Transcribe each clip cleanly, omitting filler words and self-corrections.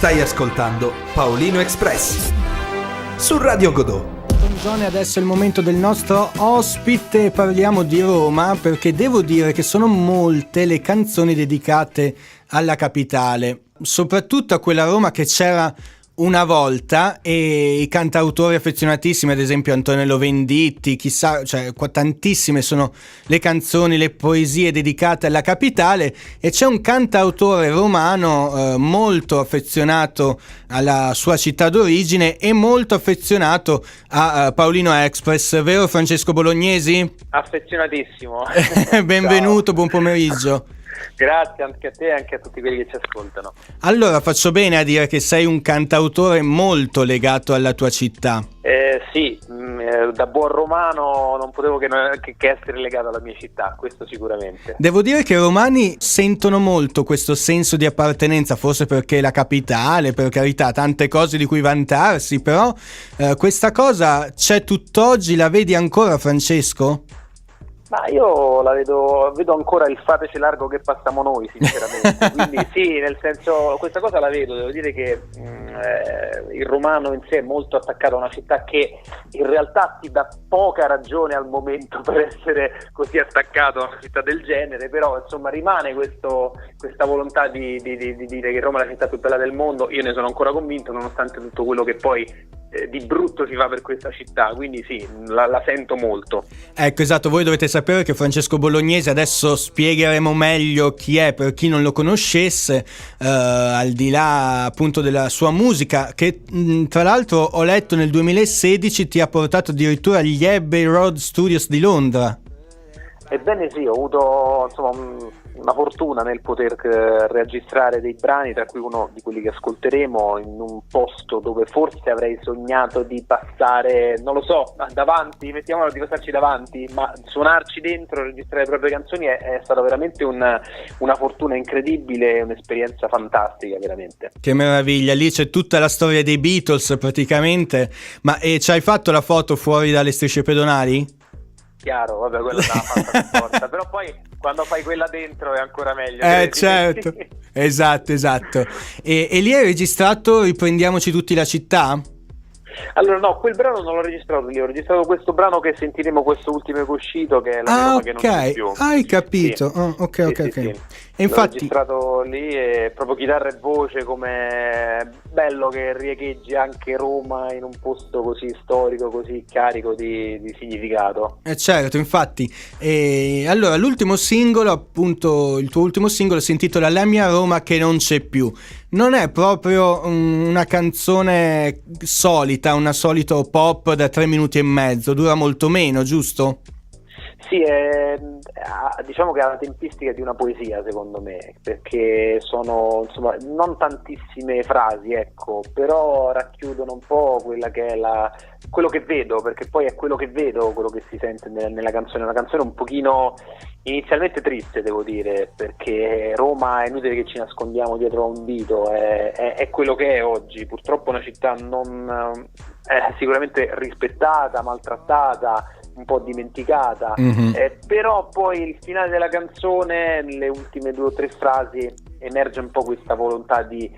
Stai ascoltando Paolino Express su Radio Godot. Buongiorno, adesso è il momento del nostro ospite. Parliamo di Roma perché devo dire che sono molte le canzoni dedicate alla capitale, soprattutto a quella Roma che c'era una volta, e i cantautori affezionatissimi, ad esempio Antonello Venditti, chissà, cioè tantissime sono le canzoni, le poesie dedicate alla capitale, e c'è un cantautore romano molto affezionato alla sua città d'origine e molto affezionato a Paolino Express, vero Francesco Bolognesi? Affezionatissimo. Benvenuto, Ciao. buon pomeriggio. Grazie anche a te e anche a tutti quelli che ci ascoltano. Allora, faccio bene a dire che sei un cantautore molto legato alla tua città. Sì, da buon romano non potevo che essere legato alla mia città, questo sicuramente. Devo dire che i romani sentono molto questo senso di appartenenza, forse perché è la capitale, per carità, tante cose di cui vantarsi, però questa cosa c'è tutt'oggi, la vedi ancora, Francesco? Ma io vedo ancora il fateci largo che passiamo noi, sinceramente. Quindi sì, nel senso, questa cosa la vedo, devo dire che il romano in sé è molto attaccato a una città che in realtà ti dà poca ragione al momento per essere così attaccato a una città del genere, però insomma rimane questa volontà di dire che Roma è la città più bella del mondo. Io ne sono ancora convinto, nonostante tutto quello che poi di brutto si fa per questa città, quindi sì, la sento molto. Ecco, esatto, voi dovete sapere che Francesco Bolognesi, adesso spiegheremo meglio chi è per chi non lo conoscesse, al di là appunto della sua musica, che tra l'altro ho letto nel 2016 ti ha portato addirittura agli Abbey Road Studios di Londra. Ebbene sì, ho avuto insomma una fortuna nel poter registrare dei brani, tra cui uno di quelli che ascolteremo, in un posto dove forse avrei sognato di passare, non lo so, davanti, mettiamolo, di passarci davanti, ma suonarci dentro, registrare le proprie canzoni è stata veramente una fortuna incredibile, un'esperienza fantastica veramente. Che meraviglia, lì c'è tutta la storia dei Beatles praticamente. Ma ci hai fatto la foto fuori dalle strisce pedonali? Chiaro, vabbè, quella stava fatta per forza, però poi quando fai quella dentro è ancora meglio. Certo, esatto. E lì hai registrato Riprendiamoci tutti la città? Allora no, quel brano non l'ho registrato lì, ho registrato questo brano che sentiremo, questo ultimo che è uscito, che è la Roma che non c'è più. Hai capito. Sì. Ok. Sì. E infatti l'ho registrato lì, e proprio chitarra e voce, come bello che riecheggi anche Roma in un posto così storico, così carico di significato. Certo, infatti. E allora l'ultimo singolo, appunto il tuo ultimo singolo, si intitola La mia Roma che non c'è più. Non è proprio una canzone solita, una solito pop da 3 minuti e mezzo, dura molto meno, giusto? Sì, diciamo che ha la tempistica di una poesia, secondo me, perché sono insomma non tantissime frasi, ecco, però racchiudono un po' quella che è quello che vedo, perché poi è quello che vedo, quello che si sente nella canzone. Una canzone un pochino inizialmente triste, devo dire, perché Roma è inutile che ci nascondiamo dietro a un dito, è quello che è oggi. Purtroppo una città non sicuramente rispettata, maltrattata, un po' dimenticata, però poi il finale della canzone, nelle ultime 2 o 3 frasi, emerge un po' questa volontà di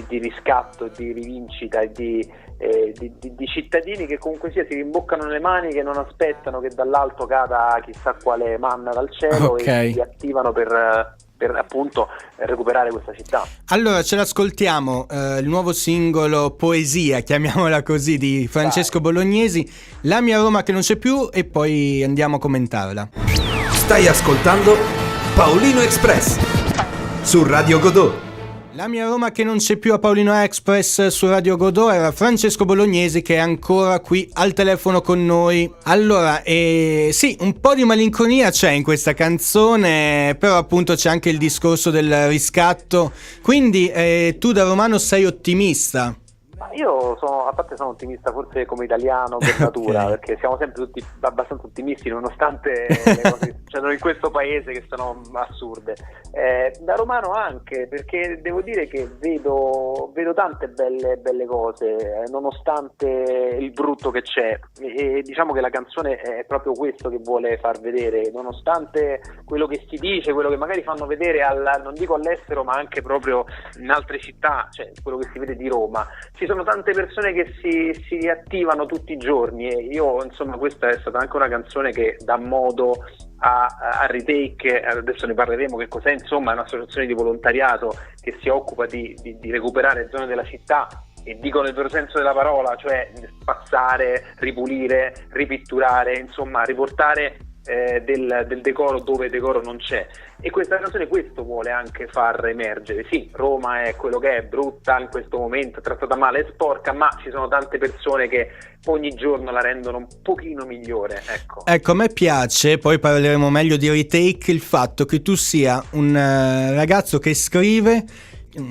riscatto, di rivincita e di cittadini che comunque sia si rimboccano le maniche, non aspettano che dall'alto cada chissà quale manna dal cielo, okay, e si attivano per appunto recuperare questa città. Allora ce l'ascoltiamo, il nuovo singolo Poesia, chiamiamola così, di Francesco Bolognesi, La mia Roma che non c'è più, e poi andiamo a commentarla. Stai ascoltando Paolino Express su Radio Godot. La mia Roma che non c'è più a Paolino Express su Radio Godot, era Francesco Bolognesi che è ancora qui al telefono con noi. Allora, sì, un po' di malinconia c'è in questa canzone, però appunto c'è anche il discorso del riscatto, quindi tu da romano sei ottimista? Ma io sono, a parte sono ottimista forse come italiano per natura, Ok. perché siamo sempre tutti abbastanza ottimisti nonostante le cose che succedono in questo paese che sono assurde. Da romano anche, perché devo dire che vedo tante belle cose, nonostante il brutto che c'è. E diciamo che la canzone è proprio questo che vuole far vedere, nonostante quello che si dice, quello che magari fanno vedere non dico all'estero, ma anche proprio in altre città, cioè quello che si vede di Roma. Ci sono tante persone che si riattivano tutti i giorni e io, insomma, questa è stata anche una canzone che dà modo a Retake, adesso ne parleremo che cos'è, insomma è un'associazione di volontariato che si occupa di recuperare zone della città, e dico nel vero senso della parola, cioè spazzare, ripulire, ripitturare, insomma riportare del decoro dove decoro non c'è. E questa canzone questo vuole anche far emergere. Sì, Roma è quello che è, brutta in questo momento, trattata male, è sporca, ma ci sono tante persone che ogni giorno la rendono un pochino migliore, ecco. Ecco, a me piace, poi parleremo meglio di Retake, il fatto che tu sia un ragazzo che scrive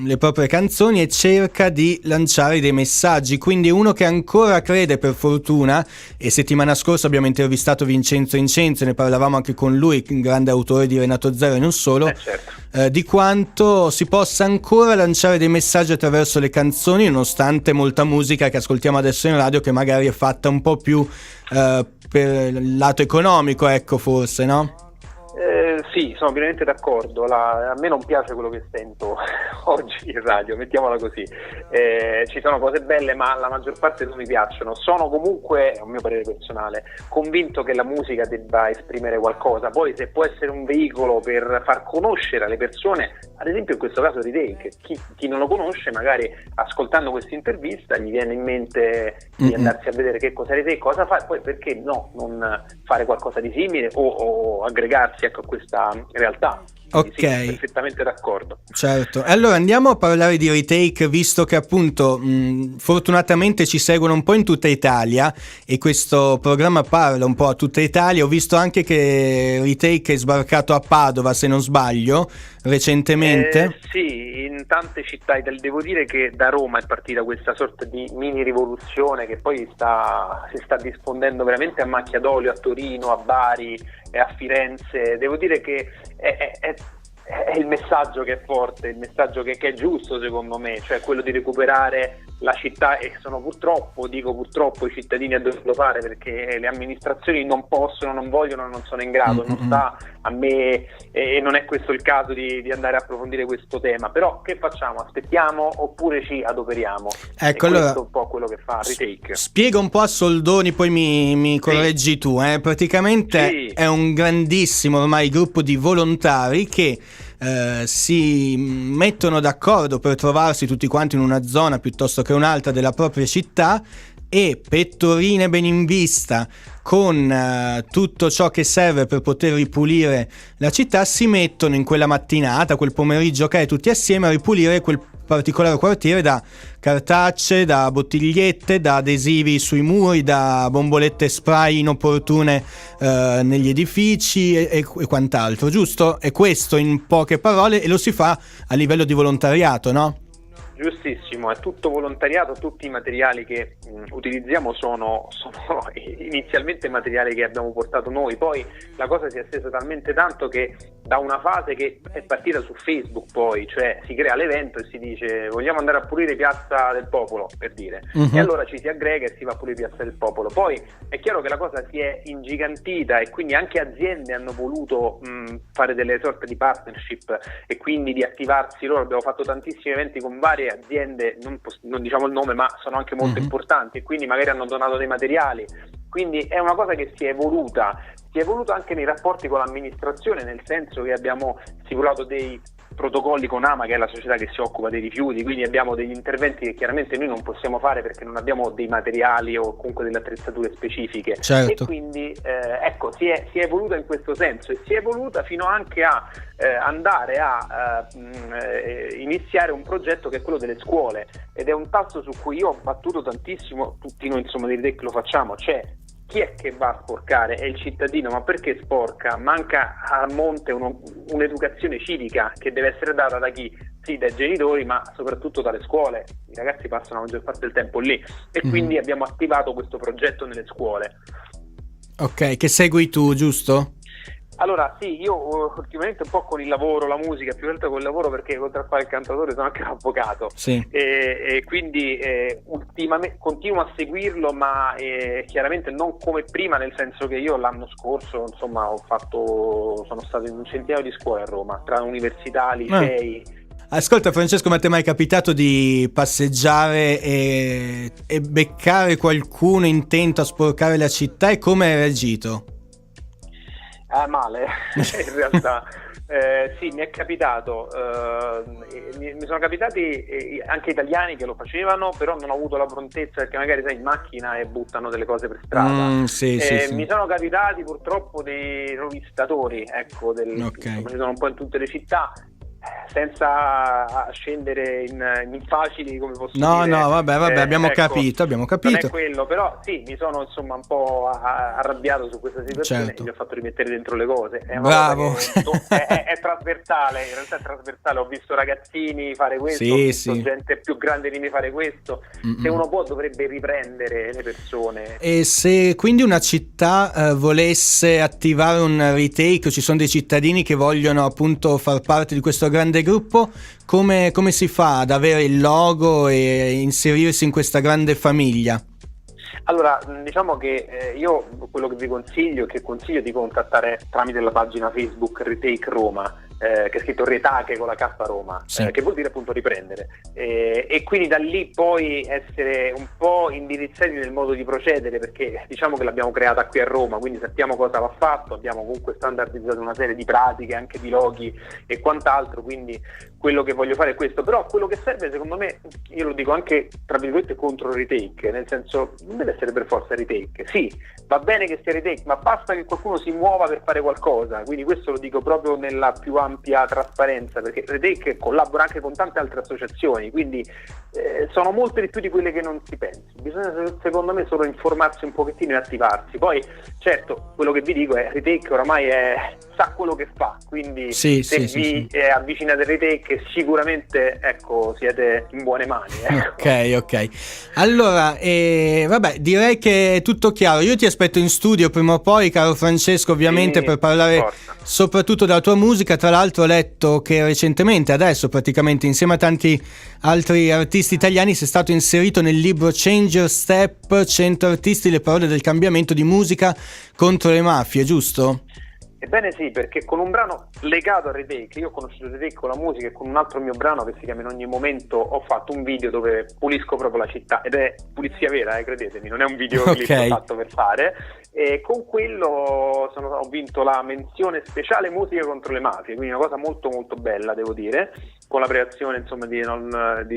le proprie canzoni e cerca di lanciare dei messaggi, quindi uno che ancora crede, per fortuna. E settimana scorsa abbiamo intervistato Vincenzo Incenzo, ne parlavamo anche con lui, un grande autore di Renato Zero e non solo, Certo. di quanto si possa ancora lanciare dei messaggi attraverso le canzoni, nonostante molta musica che ascoltiamo adesso in radio che magari è fatta un po' più per il lato economico, ecco, forse, no? Sì, sono pienamente d'accordo. A me non piace quello che sento oggi in radio, mettiamola così. Ci sono cose belle, ma la maggior parte non mi piacciono. Sono comunque, è un mio parere personale, convinto che la musica debba esprimere qualcosa. Poi se può essere un veicolo per far conoscere alle persone, ad esempio in questo caso Retake, chi non lo conosce, magari ascoltando questa intervista gli viene in mente di andarsi a vedere che cosa Retake, cosa fa, e poi perché no, non fare qualcosa di simile o aggregarsi, ecco, a questa realtà. Quindi Ok. sì, perfettamente d'accordo. Certo, e allora andiamo a parlare di Retake, visto che appunto fortunatamente ci seguono un po' in tutta Italia e questo programma parla un po' a tutta Italia. Ho visto anche che Retake è sbarcato a Padova, se non sbaglio, recentemente. Sì, in tante città italiane. Devo dire che da Roma è partita questa sorta di mini rivoluzione che poi si sta diffondendo veramente a macchia d'olio a Torino, a Bari e a Firenze. Devo dire che è il messaggio che è forte, il messaggio che è giusto secondo me, cioè quello di recuperare la città, e sono purtroppo i cittadini a doverlo fare, perché le amministrazioni non possono, non vogliono, non sono in grado. Non sta a me, e non è questo il caso di andare a approfondire questo tema, però che facciamo? Aspettiamo oppure ci adoperiamo? Ecco, e allora questo è un po' quello che fa Retake. spiega un po' a soldoni, poi mi correggi tu. Praticamente Sì. è un grandissimo ormai gruppo di volontari che si mettono d'accordo per trovarsi tutti quanti in una zona piuttosto che un'altra della propria città, e pettorine ben in vista, con tutto ciò che serve per poter ripulire la città, si mettono in quella mattinata, quel pomeriggio che è, tutti assieme a ripulire quel particolare quartiere da cartacce, da bottigliette, da adesivi sui muri, da bombolette spray inopportune negli edifici e quant'altro, giusto? È questo in poche parole, e lo si fa a livello di volontariato, no? Giustissimo, è tutto volontariato. Tutti i materiali che utilizziamo sono inizialmente materiali che abbiamo portato noi, poi la cosa si è estesa talmente tanto che da una fase che è partita su Facebook, poi, cioè si crea l'evento e si dice vogliamo andare a pulire Piazza del Popolo, per dire, e allora ci si aggrega e si va a pulire Piazza del Popolo. Poi è chiaro che la cosa si è ingigantita e quindi anche aziende hanno voluto fare delle sorte di partnership e quindi di attivarsi loro. Abbiamo fatto tantissimi eventi con varie aziende, non diciamo il nome, ma sono anche molto importanti, e quindi magari hanno donato dei materiali. Quindi è una cosa che si è evoluta anche nei rapporti con l'amministrazione, nel senso che abbiamo stipulato dei protocolli con AMA, che è la società che si occupa dei rifiuti, quindi abbiamo degli interventi che chiaramente noi non possiamo fare perché non abbiamo dei materiali o comunque delle attrezzature specifiche. Certo. E quindi ecco, si è evoluta in questo senso, e si è evoluta fino anche a andare a iniziare un progetto che è quello delle scuole, ed è un tasto su cui io ho battuto tantissimo. Tutti noi, insomma, di Retake lo facciamo. Cioè, chi è che va a sporcare? È il cittadino. Ma perché sporca? Manca a monte un'educazione civica che deve essere data da chi? sì, dai genitori, ma soprattutto dalle scuole. I ragazzi passano la maggior parte del tempo lì e quindi abbiamo attivato questo progetto nelle scuole. Ok, che segui tu, giusto? Allora sì, io ultimamente un po' con il lavoro, la musica, più che altro con il lavoro, perché oltre a fare il cantautore sono anche un avvocato, Sì. e quindi ultimamente continuo a seguirlo, ma chiaramente non come prima, nel senso che io l'anno scorso insomma sono stato in un centinaio di scuole a Roma, tra università, licei. Ascolta Francesco, ma ti è mai capitato di passeggiare e beccare qualcuno intento a sporcare la città e come hai reagito? Male, in realtà. Sì, mi è capitato, mi sono capitati anche italiani che lo facevano, però non ho avuto la prontezza, perché magari sei in macchina e buttano delle cose per strada. Sì. Mi sono capitati purtroppo dei rovistatori, ecco, insomma, ci sono un po' in tutte le città, senza scendere in facili, come posso dire. No, vabbè, abbiamo ecco, capito. Non è quello, però sì, mi sono insomma un po' arrabbiato su questa situazione, certo. e mi ho fatto rimettere dentro le cose. È una Bravo. cosa che è trasversale, in realtà è trasversale. Ho visto ragazzini fare questo, Sì, ho visto sì. gente più grande di me fare questo. Se uno può, dovrebbe riprendere le persone. E se quindi una città volesse attivare un retake, o ci sono dei cittadini che vogliono appunto far parte di questo grande gruppo, come si fa ad avere il logo e inserirsi in questa grande famiglia? Allora, diciamo che io quello che vi consiglio è di contattare tramite la pagina Facebook Retake Roma, che è scritto Retake con la K Roma, sì. Che vuol dire appunto riprendere, e quindi da lì poi essere un po' indirizzati nel modo di procedere, perché diciamo che l'abbiamo creata qui a Roma, quindi sappiamo cosa va fatto, abbiamo comunque standardizzato una serie di pratiche, anche di loghi e quant'altro, quindi quello che voglio fare è questo. Però quello che serve, secondo me, io lo dico anche tra virgolette contro il retake, nel senso, non deve essere per forza retake, sì, va bene che sia retake, ma basta che qualcuno si muova per fare qualcosa, quindi questo lo dico proprio nella più ampia trasparenza, perché retake collabora anche con tante altre associazioni, quindi sono molte di più di quelle che non si pensi. Bisogna, secondo me, solo informarsi un pochettino e attivarsi. Poi certo, quello che vi dico è retake oramai sa quello che fa, quindi sì, se sì, vi avvicinate al retake sicuramente, ecco, siete in buone mani, ecco. Ok. Allora, vabbè, direi che è tutto chiaro. Io ti aspetto in studio prima o poi, caro Francesco, ovviamente, Sì, per parlare forza. soprattutto della tua musica. Tra l'altro ho letto che recentemente, adesso praticamente insieme a tanti altri artisti italiani, sei stato inserito nel libro Changer Step, 100 artisti, le parole del cambiamento di musica contro le mafie, giusto? Ebbene sì, perché con un brano legato al retake, io ho conosciuto il retake con la musica, e con un altro mio brano che si chiama In ogni momento ho fatto un video dove pulisco proprio la città, ed è pulizia vera, credetemi, non è un videoclip fatto per fare, e con quello ho vinto la menzione speciale musica contro le mafie, quindi una cosa molto molto bella, devo dire, con la creazione insomma di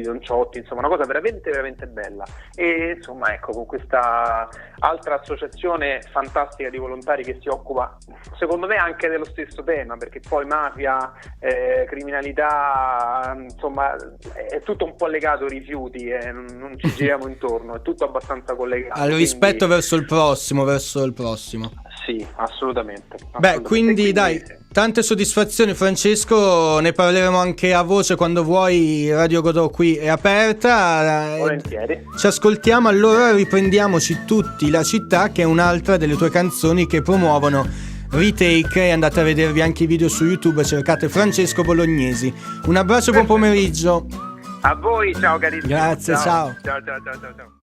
Don Ciotti, insomma una cosa veramente veramente bella. E insomma, ecco, con questa altra associazione fantastica di volontari che si occupa, secondo me, anche dello stesso tema, perché poi mafia, criminalità, insomma è tutto un po' legato ai rifiuti, non ci giriamo intorno, è tutto abbastanza collegato. Al rispetto verso il prossimo. Sì, assolutamente. Beh, quindi dai, tante soddisfazioni Francesco, ne parleremo anche a voce quando vuoi. Radio Godot qui è aperta. Volentieri. Ci ascoltiamo, allora riprendiamoci tutti la città, che è un'altra delle tue canzoni che promuovono retake, e andate a vedervi anche i video su YouTube, cercate Francesco Bolognesi. Un abbraccio, buon pomeriggio. A voi, ciao carissimi. Grazie, ciao. Ciao.